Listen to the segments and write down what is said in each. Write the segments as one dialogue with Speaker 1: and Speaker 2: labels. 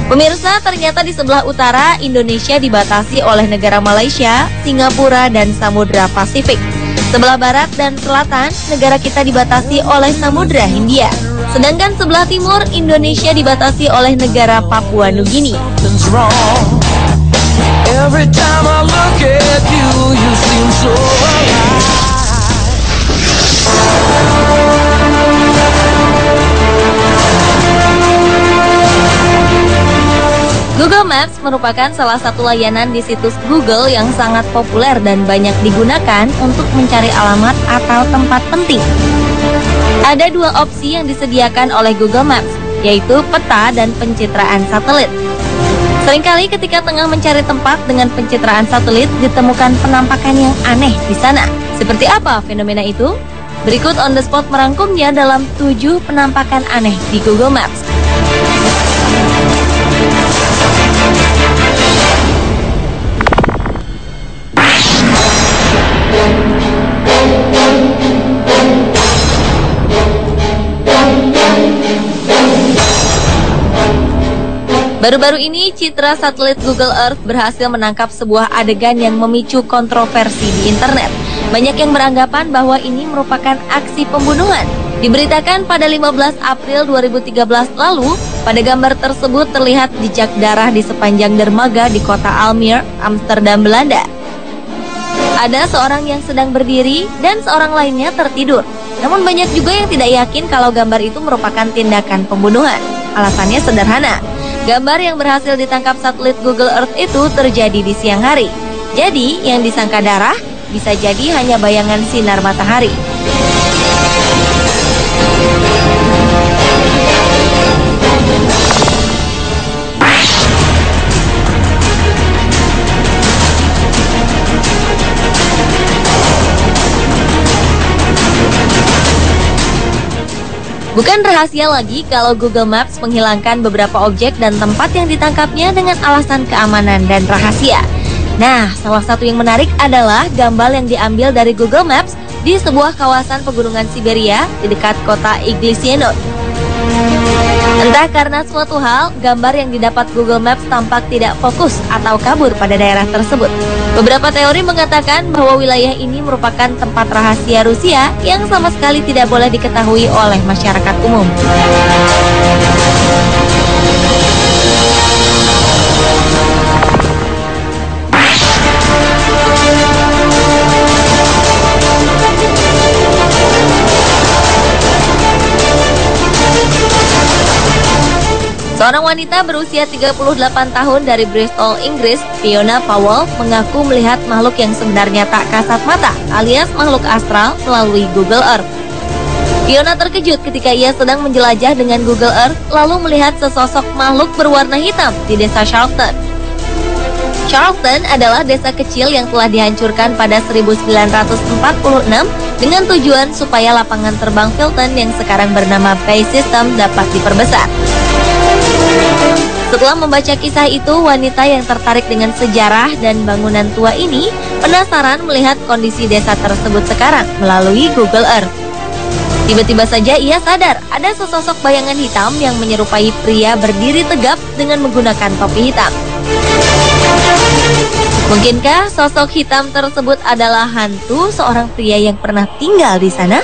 Speaker 1: Pemirsa, ternyata di sebelah utara Indonesia dibatasi oleh negara Malaysia, Singapura, dan Samudra Pasifik. Sebelah barat dan selatan, negara kita dibatasi oleh Samudra Hindia. Sedangkan sebelah timur, Indonesia dibatasi oleh negara Papua Nugini. Google Maps merupakan salah satu layanan di situs Google yang sangat populer dan banyak digunakan untuk mencari alamat atau tempat penting. Ada dua opsi yang disediakan oleh Google Maps, yaitu peta dan pencitraan satelit. Seringkali ketika tengah mencari tempat dengan pencitraan satelit, ditemukan penampakan yang aneh di sana. Seperti apa fenomena itu? Berikut On The Spot merangkumnya dalam 7 penampakan aneh di Google Maps. Baru-baru ini, citra satelit Google Earth berhasil menangkap sebuah adegan yang memicu kontroversi di internet. Banyak yang beranggapan bahwa ini merupakan aksi pembunuhan. Diberitakan pada 15 April 2013 lalu, pada gambar tersebut terlihat jejak darah di sepanjang dermaga di kota Almere, Amsterdam, Belanda. Ada seorang yang sedang berdiri dan seorang lainnya tertidur. Namun banyak juga yang tidak yakin kalau gambar itu merupakan tindakan pembunuhan. Alasannya sederhana. Gambar yang berhasil ditangkap satelit Google Earth itu terjadi di siang hari. Jadi, yang disangka darah bisa jadi hanya bayangan sinar matahari. Bukan rahasia lagi kalau Google Maps menghilangkan beberapa objek dan tempat yang ditangkapnya dengan alasan keamanan dan rahasia. Nah, salah satu yang menarik adalah gambar yang diambil dari Google Maps di sebuah kawasan pegunungan Siberia di dekat kota Iglesienot. Entah karena suatu hal, gambar yang didapat Google Maps tampak tidak fokus atau kabur pada daerah tersebut. Beberapa teori mengatakan bahwa wilayah ini merupakan tempat rahasia Rusia yang sama sekali tidak boleh diketahui oleh masyarakat umum. Seorang wanita berusia 38 tahun dari Bristol, Inggris, Fiona Powell, mengaku melihat makhluk yang sebenarnya tak kasat mata, alias makhluk astral, melalui Google Earth. Fiona terkejut ketika ia sedang menjelajah dengan Google Earth, lalu melihat sesosok makhluk berwarna hitam di desa Charlton. Charlton adalah desa kecil yang telah dihancurkan pada 1946 dengan tujuan supaya lapangan terbang Filton yang sekarang bernama Bay System dapat diperbesar. Setelah membaca kisah itu, wanita yang tertarik dengan sejarah dan bangunan tua ini penasaran melihat kondisi desa tersebut sekarang melalui Google Earth. Tiba-tiba saja ia sadar ada sesosok bayangan hitam yang menyerupai pria berdiri tegap dengan menggunakan topi hitam. Mungkinkah sosok hitam tersebut adalah hantu seorang pria yang pernah tinggal di sana?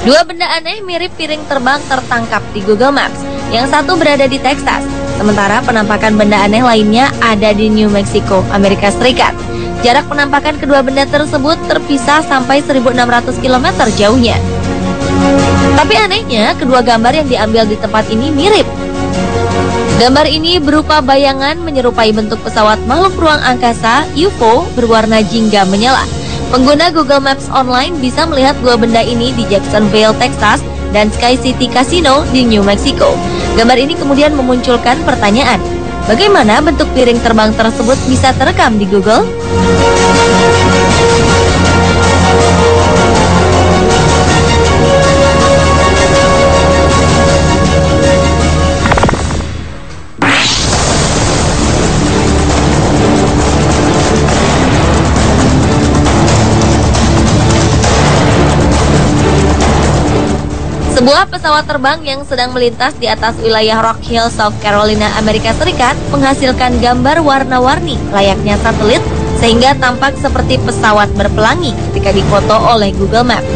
Speaker 1: Dua benda aneh mirip piring terbang tertangkap di Google Maps. Yang satu berada di Texas, sementara penampakan benda aneh lainnya ada di New Mexico, Amerika Serikat. Jarak penampakan kedua benda tersebut terpisah sampai 1.600 km jauhnya. Tapi anehnya, kedua gambar yang diambil di tempat ini mirip. Gambar ini berupa bayangan menyerupai bentuk pesawat makhluk ruang angkasa UFO berwarna jingga menyala. Pengguna Google Maps Online bisa melihat dua benda ini di Jacksonville, Texas, dan Sky City Casino di New Mexico. Gambar ini kemudian memunculkan pertanyaan, bagaimana bentuk piring terbang tersebut bisa terekam di Google? Sebuah pesawat terbang yang sedang melintas di atas wilayah Rock Hill, South Carolina, Amerika Serikat menghasilkan gambar warna-warni layaknya satelit sehingga tampak seperti pesawat berpelangi ketika difoto oleh Google Maps.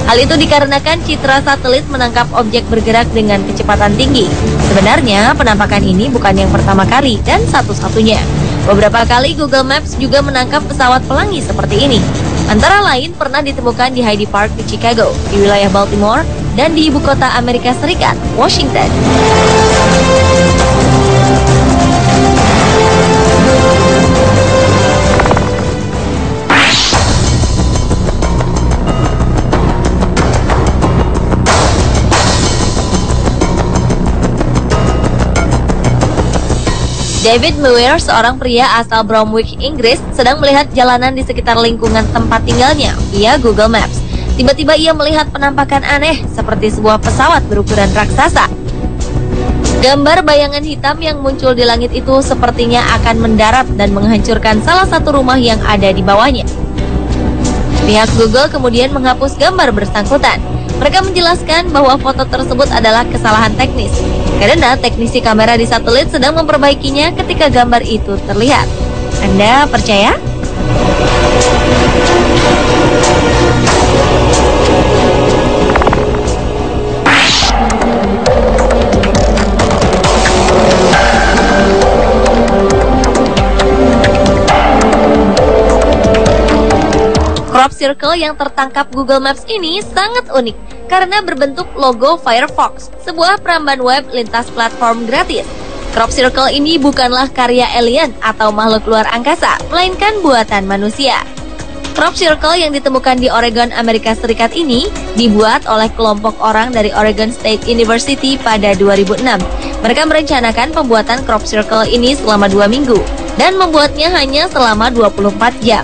Speaker 1: Hal itu dikarenakan citra satelit menangkap objek bergerak dengan kecepatan tinggi. Sebenarnya penampakan ini bukan yang pertama kali dan satu-satunya. Beberapa kali Google Maps juga menangkap pesawat pelangi seperti ini. Antara lain pernah ditemukan di Hyde Park di Chicago, di wilayah Baltimore, dan di ibu kota Amerika Serikat, Washington. David Muir, seorang pria asal Bromwich, Inggris, sedang melihat jalanan di sekitar lingkungan tempat tinggalnya via Google Maps. Tiba-tiba ia melihat penampakan aneh seperti sebuah pesawat berukuran raksasa. Gambar bayangan hitam yang muncul di langit itu sepertinya akan mendarat dan menghancurkan salah satu rumah yang ada di bawahnya. Pihak Google kemudian menghapus gambar bersangkutan. Mereka menjelaskan bahwa foto tersebut adalah kesalahan teknis, karena teknisi kamera di satelit sedang memperbaikinya ketika gambar itu terlihat. Anda percaya? Crop circle yang tertangkap Google Maps ini sangat unik karena berbentuk logo Firefox, sebuah peramban web lintas platform gratis. Crop circle ini bukanlah karya alien atau makhluk luar angkasa, melainkan buatan manusia. Crop circle yang ditemukan di Oregon, Amerika Serikat ini dibuat oleh kelompok orang dari Oregon State University pada 2006. Mereka merencanakan pembuatan crop circle ini selama 2 minggu dan membuatnya hanya selama 24 jam.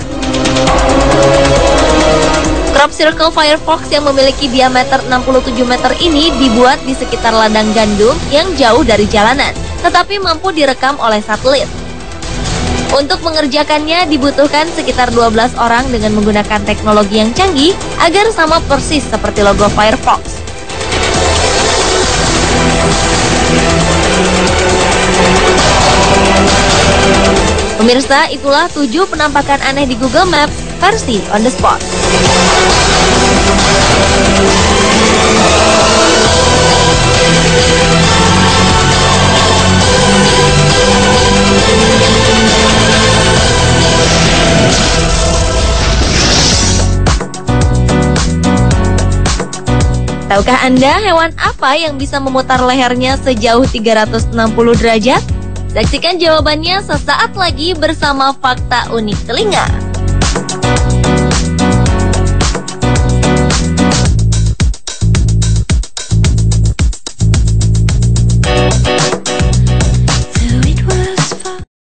Speaker 1: Crop circle Firefox yang memiliki diameter 67 meter ini dibuat di sekitar ladang gandum yang jauh dari jalanan, tetapi mampu direkam oleh satelit. Untuk mengerjakannya dibutuhkan sekitar 12 orang dengan menggunakan teknologi yang canggih agar sama persis seperti logo Firefox. Pemirsa, itulah 7 penampakan aneh di Google Maps versi on the spot. Tahukah Anda hewan apa yang bisa memutar lehernya sejauh 360 derajat? Saksikan jawabannya sesaat lagi bersama Fakta Unik Telinga.